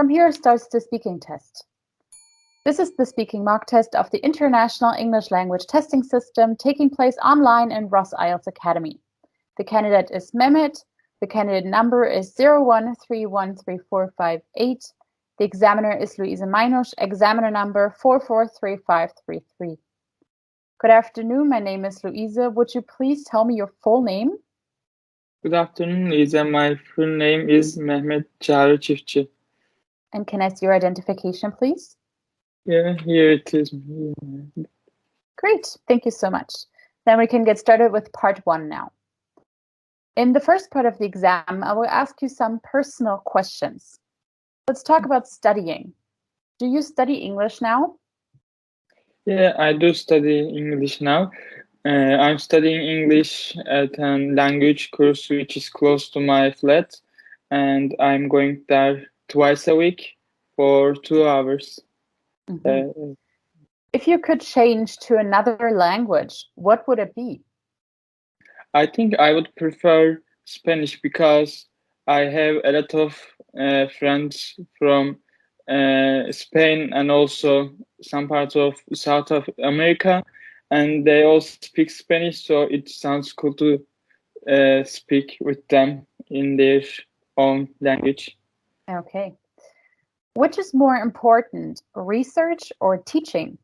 From here starts the speaking test. This is the speaking mock test of the International English Language Testing System taking place online in Ross IELTS Academy. The candidate is Mehmet. The candidate number is 01313458. The examiner is Luise Meinusch, examiner number 443533. Good afternoon, my name is Luise. Would you please tell me your full name? Good afternoon, Lisa. My full name is Mehmet Çağrı Çiftçi. And can I see your identification, please? Yeah, here it is. Great, thank you so much. Then we can get started with part 1 now. In the first part of the exam, I will ask you some personal questions. Let's talk about studying. Do you study English now? Yeah, I do study English now. I'm studying English at a language course which is close to my flat, and I'm going there twice a week for 2 hours. If you could change to another language, what would it be? I think I would prefer Spanish because I have a lot of friends from Spain and also some parts of South of America, and they all speak Spanish, so it sounds cool to speak with them in their own language. Okay. Which is more important, research or teaching?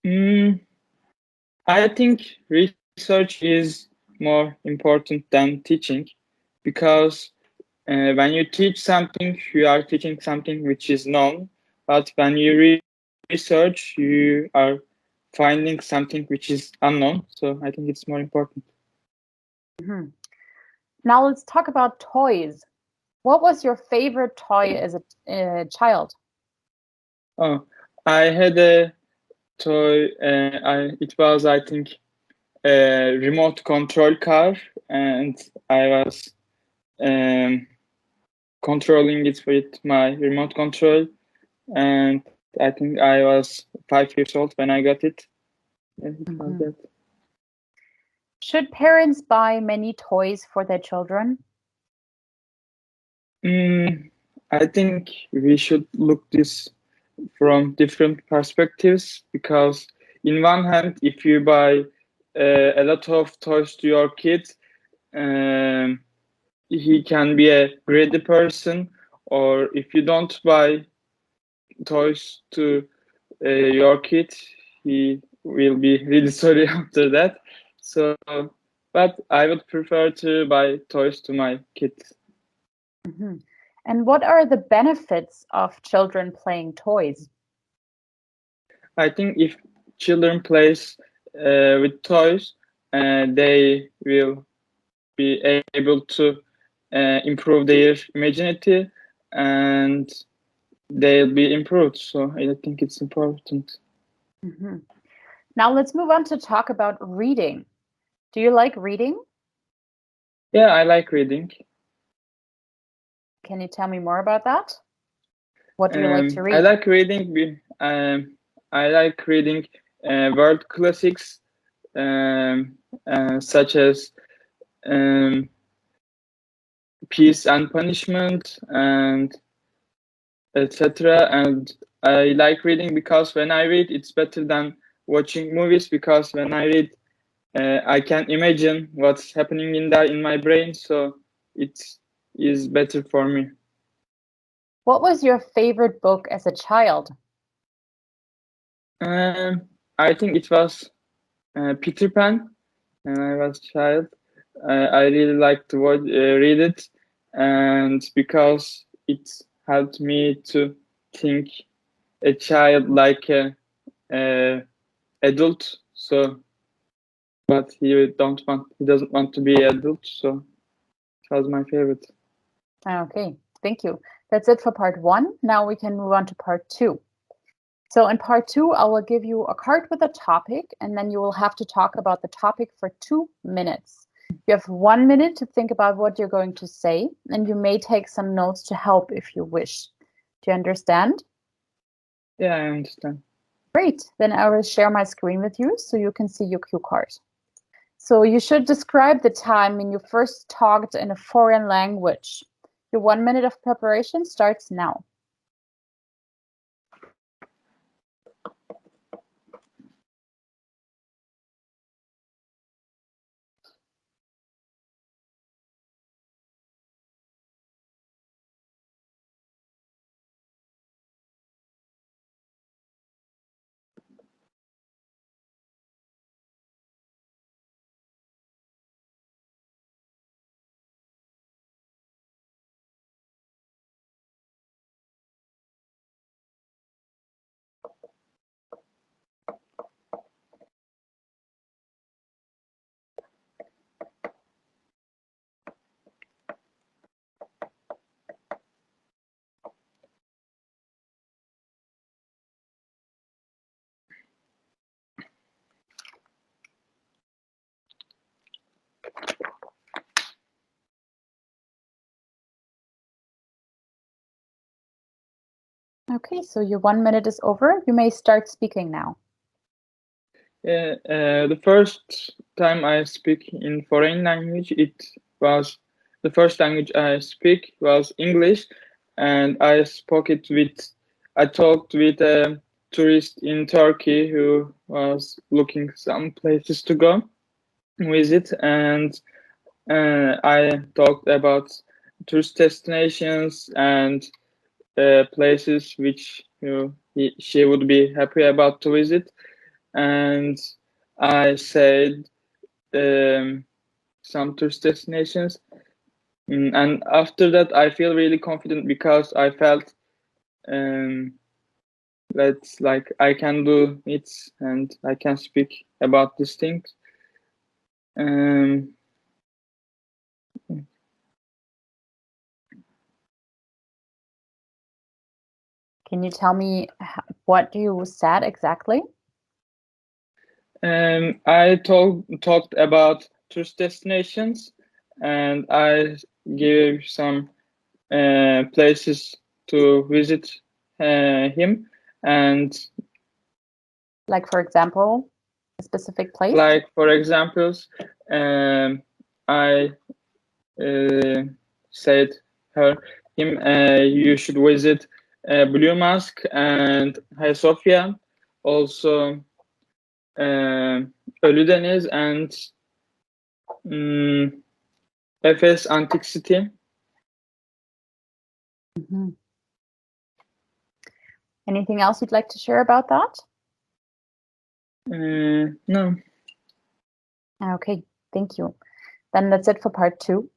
I think research is more important than teaching because when you teach something, you are teaching something which is known, but when you research, you are finding something which is unknown. So I think it's more important. Now let's talk about toys. What was your favorite toy as a child? Oh, I had a toy. It was, I think, a remote control car, and I was controlling it with my remote control, and I think I was 5 years old when I got it. And it was that. Should parents buy many toys for their children? I think we should look this from different perspectives because in one hand, if you buy a lot of toys to your kid, he can be a greedy person, or if you don't buy toys to your kid, he will be really sorry after that. So, but I would prefer to buy toys to my kids. And what are the benefits of children playing toys? I think if children plays with toys, they will be able to improve their imagination and they'll be improved. So I think it's important. Now let's move on to talk about reading. Do you like reading? Yeah, I like reading. Can you tell me more about that? What do you like to read? I like reading. I like reading world classics, such as Peace and Punishment and etc. And I like reading because when I read, it's better than watching movies because when I read, I can imagine what's happening in my brain, so it is better for me. What was your favorite book as a child? I think it was Peter Pan when I was a child. I really liked to read it, and because it helped me to think a child like a adult. So, but he doesn't want to be adult. So, it was my favorite. Okay, thank you. That's it for part 1. Now we can move on to part 2. So in part 2, I will give you a card with a topic, and then you will have to talk about the topic for 2 minutes. You have 1 minute to think about what you're going to say, and you may take some notes to help if you wish. Do you understand? Yeah, I understand. Great. Then I will share my screen with you so you can see your cue card. So you should describe the time when you first talked in a foreign language. Your 1 minute of preparation starts now. Okay, so your 1 minute is over. You may start speaking now. The first time I speak in foreign language, the first language I speak was English, and I talked with a tourist in Turkey who was looking some places to go visit, and I talked about tourist destinations and places which she would be happy about to visit, and I said some tourist destinations, and after that I feel really confident because I felt that like I can do it and I can speak about these things. Can you tell me what you said exactly? I talked about tourist destinations, and I gave some places to visit him, and Like, for example, a specific place? like for examples, I said him you should visit Blue Mosque and Hagia Sophia, also Ölüdeniz and Efes Antique City. Mm-hmm. Anything else you'd like to share about that? No. Okay, thank you. Then that's it for part 2.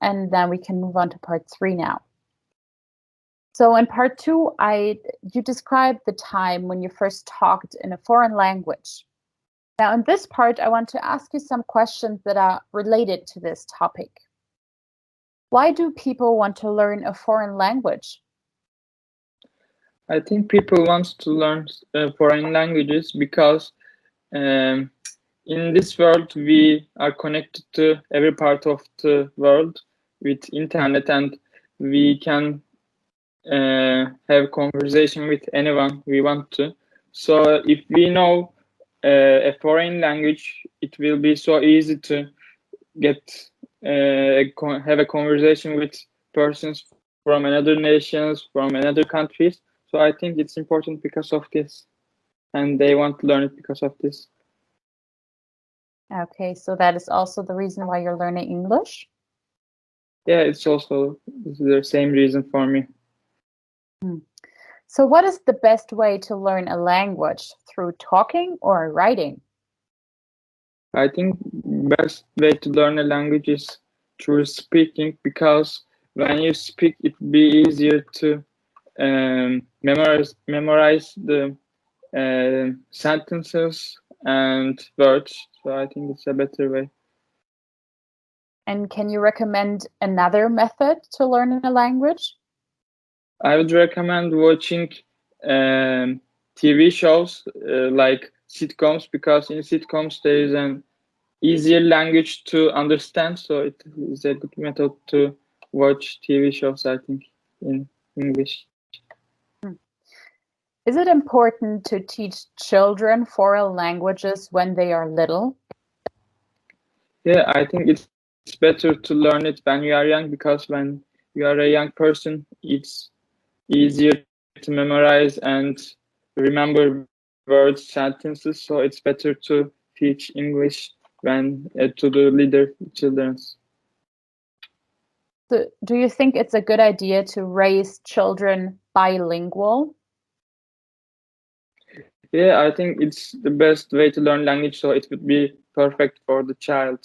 And then we can move on to part 3 now. So in part 2, you described the time when you first talked in a foreign language. Now in this part, I want to ask you some questions that are related to this topic. Why do people want to learn a foreign language? I think people want to learn foreign languages because in this world we are connected to every part of the world with internet, and we can have conversation with anyone we want to. So if we know a foreign language, it will be so easy to have a conversation with persons from another nations, from another countries. So I think it's important because of this, and they want to learn it because of this. Okay, so that is also the reason why you're learning English? Yeah, it's also the same reason for me. So what is the best way to learn a language? Through talking or writing? I think best way to learn a language is through speaking, because when you speak, it will be easier to memorize the sentences and words. So I think it's a better way. And can you recommend another method to learn a language? I would recommend watching TV shows like sitcoms, because in sitcoms there is an easier language to understand. So it is a good method to watch TV shows, I think, in English. Is it important to teach children foreign languages when they are little? Yeah, I think it's better to learn it when you are young, because when you are a young person, it's easier to memorize and remember words, sentences. So it's better to teach English when to the little children's. So do you think it's a good idea to raise children bilingual? Yeah, I think it's the best way to learn language, so it would be perfect for the child.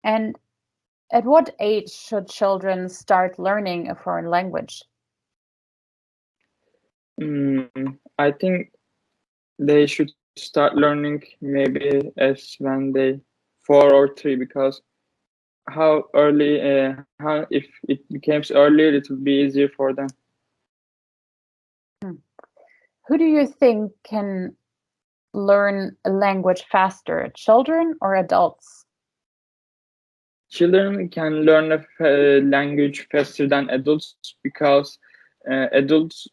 And at what age should children start learning a foreign language? I think they should start learning maybe as when they 4 or 3, because how early, how if it becomes earlier, it will be easier for them. Who do you think can learn a language faster, children or adults? Children can learn a language faster than adults, because adults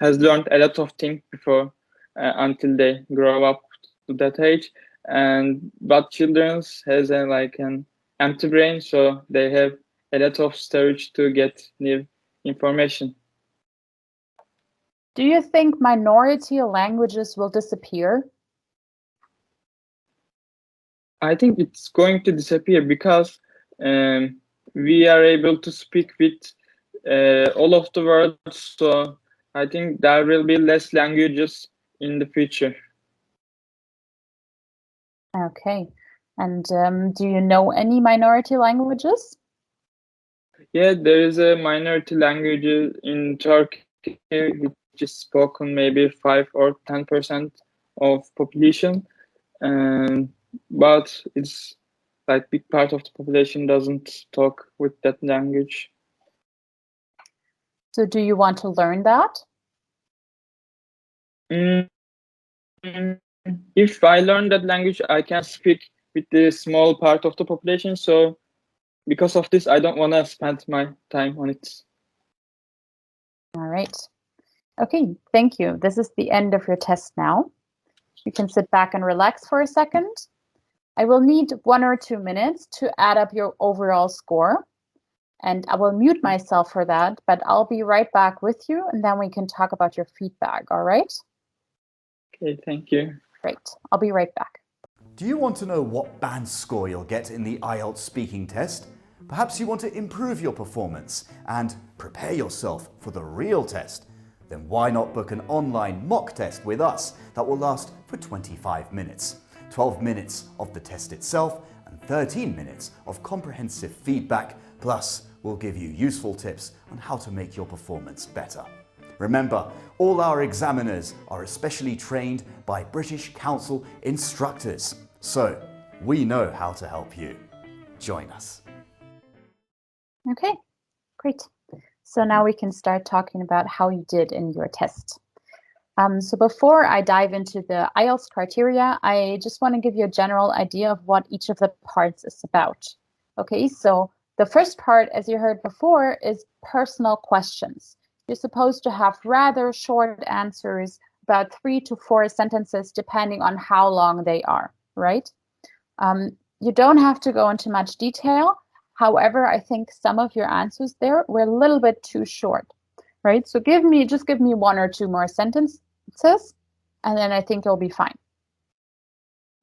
has learned a lot of things before until they grow up to that age, and but children's has an empty brain, so they have a lot of storage to get new information. Do you think minority languages will disappear? I think it's going to disappear, because um, we are able to speak with all of the world. So I think there will be less languages in the future. Okay. And do you know any minority languages? Yeah, there is a minority language in Turkey which is spoken maybe 5 or 10% of population, but it's like big part of the population doesn't talk with that language. So do you want to learn that? Mm, If I learn that language, I can speak with the small part of the population. So because of this, I don't want to spend my time on it. All right. Okay, thank you. This is the end of your test now. You can sit back and relax for a second. I will need 1 or 2 minutes to add up your overall score. And I will mute myself for that, but I'll be right back with you and then we can talk about your feedback, all right? Okay, thank you. Great. I'll be right back. Do you want to know what band score you'll get in the IELTS speaking test? Perhaps you want to improve your performance and prepare yourself for the real test? Then why not book an online mock test with us that will last for 25 minutes? 12 minutes of the test itself and 13 minutes of comprehensive feedback, plus we'll give you useful tips on how to make your performance better. Remember, all our examiners are especially trained by British Council instructors, so we know how to help you. Join us. Okay, great. So now we can start talking about how you did in your test. So before I dive into the IELTS criteria, I just want to give you a general idea of what each of the parts is about. Okay, so the first part, as you heard before, is personal questions. You're supposed to have rather short answers, about 3 to 4 sentences, depending on how long they are, right? You don't have to go into much detail. However, I think some of your answers there were a little bit too short, right? So just give me 1 or 2 more sentences, and then I think you'll be fine.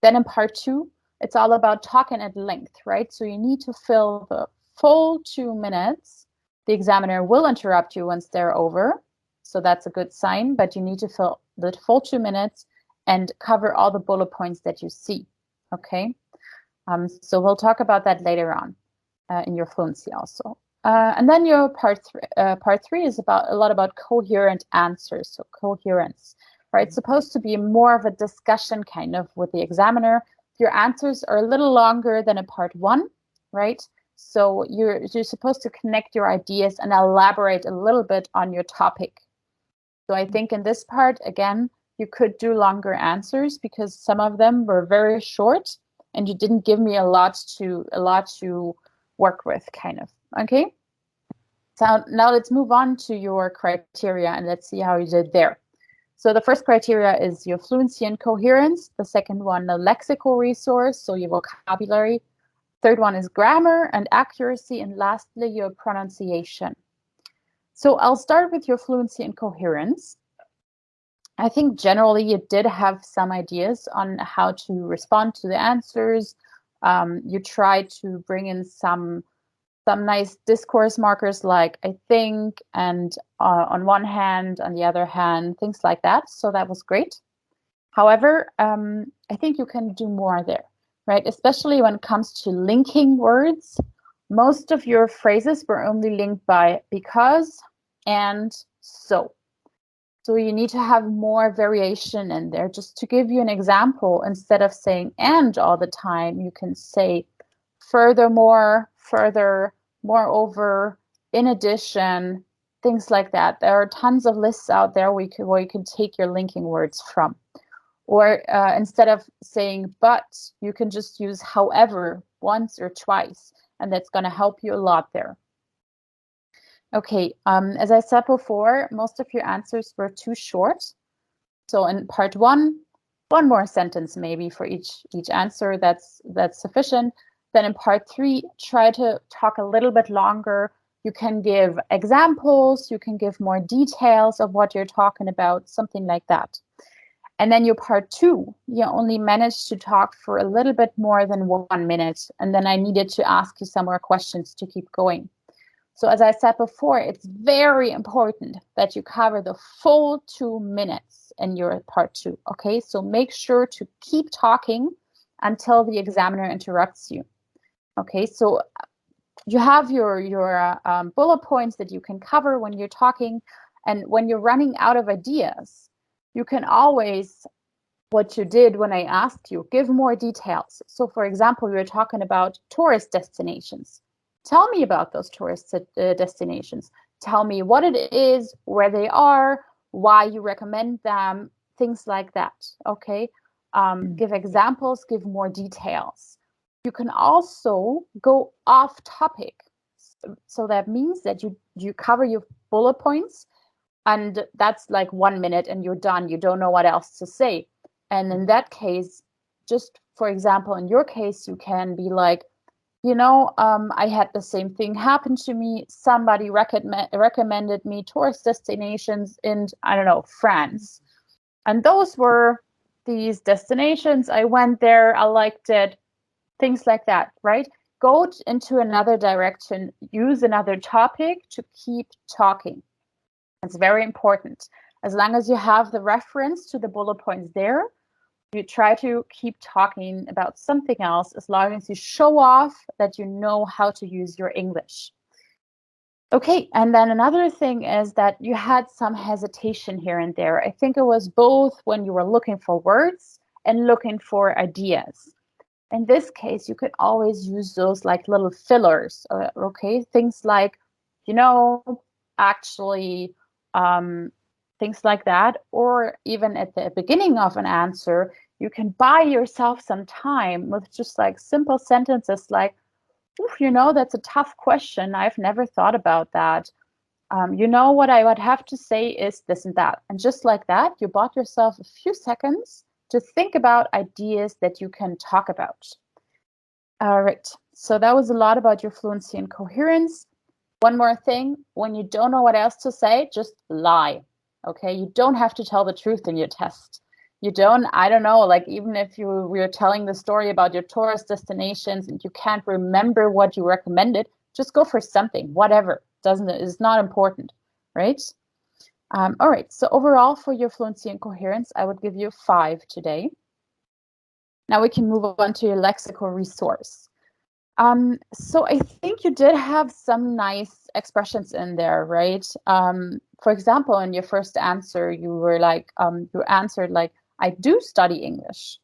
Then in part 2, it's all about talking at length, right? So you need to fill the full 2 minutes. The examiner will interrupt you once they're over, so that's a good sign, but you need to fill the full 2 minutes and cover all the bullet points that you see, okay? So we'll talk about that later on in your fluency also. And then your part 3 is about a lot about coherent answers, so coherence, right? It's supposed to be more of a discussion kind of with the examiner. Your answers are a little longer than in part 1, right? So you're supposed to connect your ideas and elaborate a little bit on your topic. So I think in this part, again, you could do longer answers because some of them were very short and you didn't give me a lot to work with, kind of. Okay. So now let's move on to your criteria and let's see how you did there. So the first criteria is your fluency and coherence. The second one, the lexical resource, so your vocabulary. Third one is grammar and accuracy, and lastly, your pronunciation. So I'll start with your fluency and coherence. I think generally you did have some ideas on how to respond to the answers. You tried to bring in some nice discourse markers like I think and on one hand, on the other hand, things like that. So that was great. However, I think you can do more there, right? Especially when it comes to linking words. Most of your phrases were only linked by because and so. So you need to have more variation in there. Just to give you an example, instead of saying and all the time, you can say furthermore, further, moreover, in addition, things like that. There are tons of lists out there where you can take your linking words from. Or instead of saying but, you can just use however once or twice, and that's going to help you a lot there. Okay, as I said before, most of your answers were too short. So in part one more sentence maybe for each answer, that's sufficient. Then in part 3, try to talk a little bit longer. You can give examples, you can give more details of what you're talking about, something like that. And then your part 2, you only managed to talk for a little bit more than 1 minute. And then I needed to ask you some more questions to keep going. So as I said before, it's very important that you cover the full 2 minutes in your part 2, okay? So make sure to keep talking until the examiner interrupts you, okay? So you have your bullet points that you can cover when you're talking, and when you're running out of ideas, you can always, what you did when I asked you, give more details. So for example, we were talking about tourist destinations. Tell me about those tourist destinations. Tell me what it is, where they are, why you recommend them, things like that, okay? Give examples, give more details. You can also go off topic. So that means that you cover your bullet points, and that's like 1 minute and you're done. You don't know what else to say. And in that case, just for example, in your case, you can be like, you know, I had the same thing happen to me. Somebody recommended me tourist destinations in, I don't know, France. And those were these destinations. I went there, I liked it, things like that, right? Go into another direction, use another topic to keep talking. It's very important. As long as you have the reference to the bullet points there, you try to keep talking about something else as long as you show off that you know how to use your English. Okay, and then another thing is that you had some hesitation here and there. I think it was both when you were looking for words and looking for ideas. In this case, you could always use those like little fillers, okay? Things like, you know, actually, things like that. Or even at the beginning of an answer, you can buy yourself some time with just like simple sentences like, you know, that's a tough question. I've never thought about that. You know, what I would have to say is this and that. And just like that, you bought yourself a few seconds to think about ideas that you can talk about. All right, so that was a lot about your fluency and coherence. One more thing, when you don't know what else to say, just lie, okay? You don't have to tell the truth in your test. You don't, I don't know, like even if you were telling the story about your tourist destinations and you can't remember what you recommended, just go for something, whatever, it's not important, right? All right, so overall for your fluency and coherence, I would give you 5 today. Now we can move on to your lexical resource. So I think you did have some nice expressions in there, right? For example, in your first answer, you were like, you answered like, I do study English.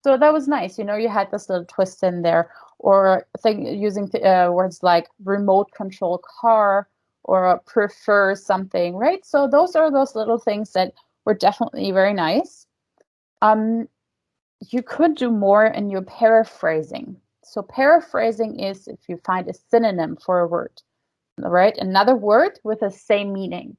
So that was nice. You know, you had this little twist in there, or using words like remote control car or prefer something, right? So those are those little things that were definitely very nice. You could do more in your paraphrasing. So paraphrasing is if you find a synonym for a word, right? Another word with the same meaning.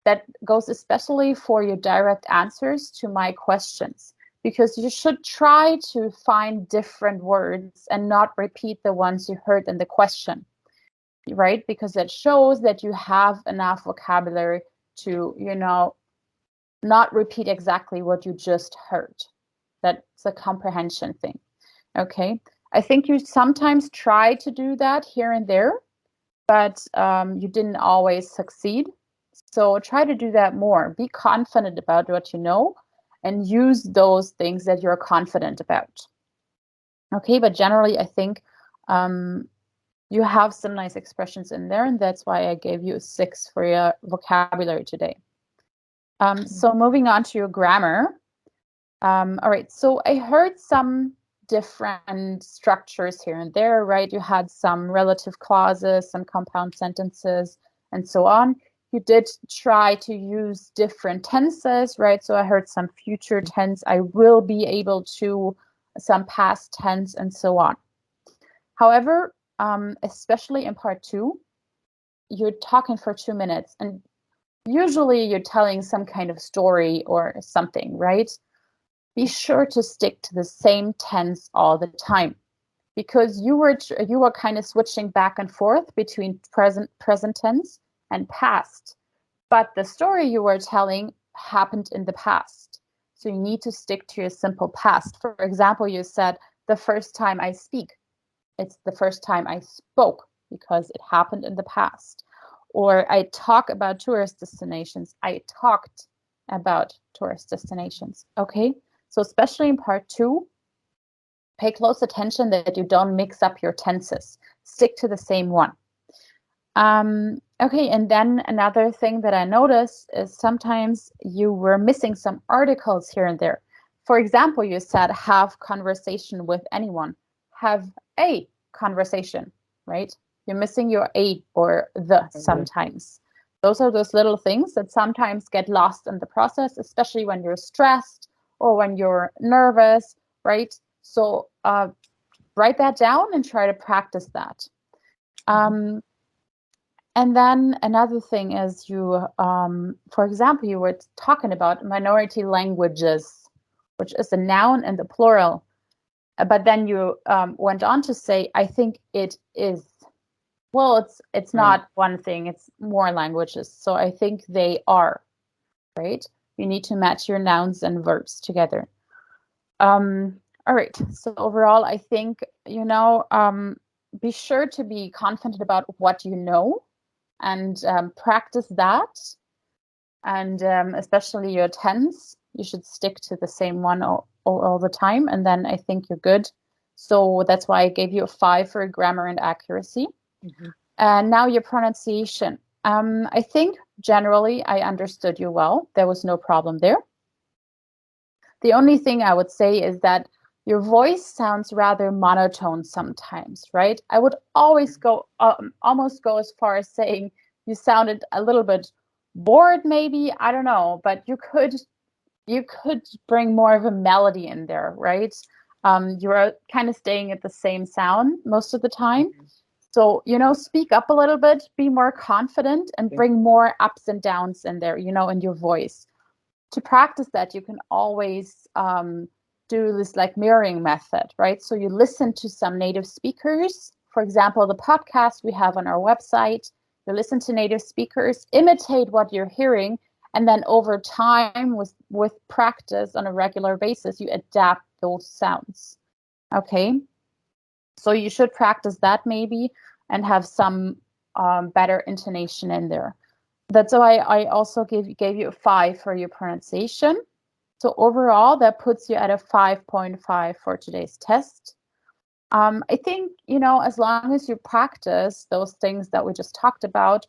That goes especially for your direct answers to my questions. because you should try to find different words and not repeat the ones you heard in the question, right? Because it shows that you have enough vocabulary to, not repeat exactly what you just heard. That's a comprehension thing. Okay. I think you sometimes try to do that here and there, but you didn't always succeed. So try to do that more. Be confident about what you know and use those things that you're confident about. Okay, but generally, I think you have some nice expressions in there, and that's why I gave you a 6 for your vocabulary today. So moving on to your grammar. All right, so I heard some different structures here and there, right? You had some relative clauses, some compound sentences, and so on. You did try to use different tenses, right? So I heard some future tense, I will be able to, some past tense, and so on. However, especially in part 2, you're talking for 2 minutes, and usually you're telling some kind of story or something, right? Be sure to stick to the same tense all the time, because you were kind of switching back and forth between present tense and past, but the story you were telling happened in the past, so you need to stick to your simple past. For example, you said the first time I speak, it's the first time I spoke because it happened in the past. Or I talk about tourist destinations, I talked about tourist destinations. Okay, so especially in part 2, pay close attention that you don't mix up your tenses. Stick to the same one. Okay, and then another thing that I noticed is sometimes you were missing some articles here and there. For example, you said have conversation with anyone. Have a conversation, right? You're missing your a or the sometimes. Those are those little things that sometimes get lost in the process, especially when you're stressed or when you're nervous, right? So write that down and try to practice that. And then another thing is you, for example, you were talking about minority languages, which is a noun and the plural. But then you went on to say, I think it is. Well, it's not one thing, it's more languages. So I think they are, right? You need to match your nouns and verbs together. All right. So overall, I think, be sure to be confident about what you know and practice that. And especially your tense, you should stick to the same one all the time. And then I think you're good. So that's why I gave you a 5 for grammar and accuracy. And now your pronunciation. I think generally I understood you well. There was no problem there. The only thing I would say is that your voice sounds rather monotone sometimes, right? I would always almost go as far as saying you sounded a little bit bored, maybe. I don't know, but you could bring more of a melody in there, right? You're kind of staying at the same sound most of the time. So, speak up a little bit, be more confident, and bring more ups and downs in there, in your voice. To practice that, you can always do this like mirroring method, right? So you listen to some native speakers, for example, the podcast we have on our website. You listen to native speakers, imitate what you're hearing, and then over time, with practice on a regular basis, you adapt those sounds. Okay, so you should practice that maybe and have some better intonation in there. That's why I also gave you a 5 for your pronunciation. So overall, that puts you at a 5.5 for today's test. I think, as long as you practice those things that we just talked about,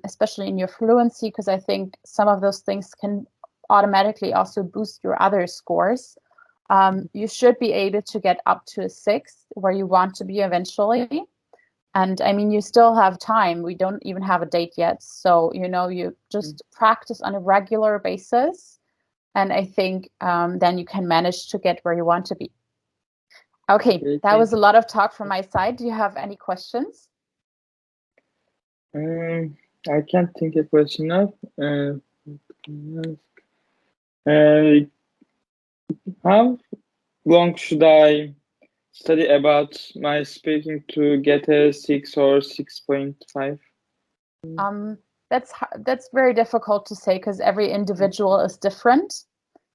especially in your fluency, because I think some of those things can automatically also boost your other scores. You should be able to get up to a 6 where you want to be eventually. And I mean, you still have time. We don't even have a date yet. So, you just practice on a regular basis. And I think then you can manage to get where you want to be. Okay, that was a lot of talk from my side. Do you have any questions? I can't think of a question now. How long should I study about my speaking to get a 6 or 6.5? That's very difficult to say because every individual is different.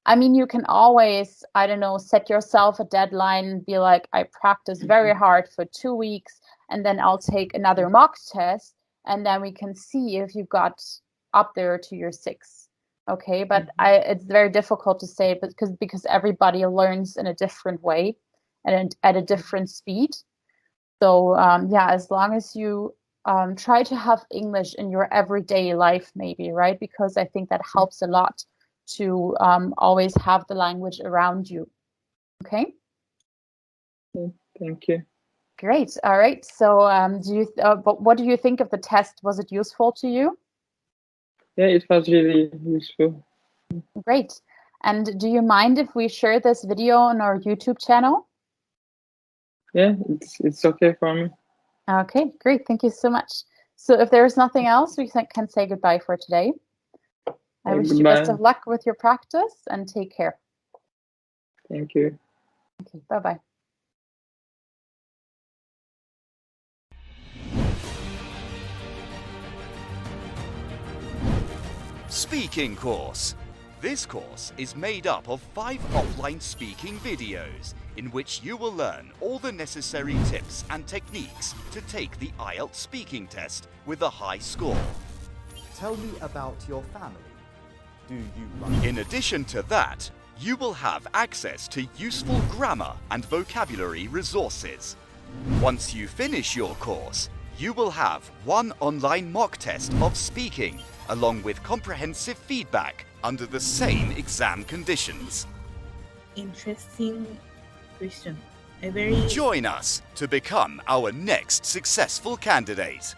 I mean, you can always, I don't know, set yourself a deadline and be like, I practice very hard for 2 weeks, and then I'll take another mock test, and then we can see if you got up there to your 6. Okay, but it's very difficult to say because everybody learns in a different way and at a different speed. So yeah, as long as you try to have English in your everyday life, maybe, right? Because I think that helps a lot to always have the language around you. Okay. Thank you. Great. All right. So but what do you think of the test? Was it useful to you? Yeah, it was really useful. Great. And do you mind if we share this video on our YouTube channel? Yeah, it's okay for me. Okay, great. Thank you so much. So if there's nothing else, we can say goodbye for today. I wish you best of luck with your practice and take care. Thank you. Okay, bye-bye. Speaking course. This course is made up of 5 offline speaking videos in which you will learn all the necessary tips and techniques to take the IELTS speaking test with a high score. Tell me about your family. Do you In addition to that, you will have access to useful grammar and vocabulary resources. Once you finish your course, you will have 1 online mock test of speaking, along with comprehensive feedback under the same exam conditions. Interesting question. Join us to become our next successful candidate.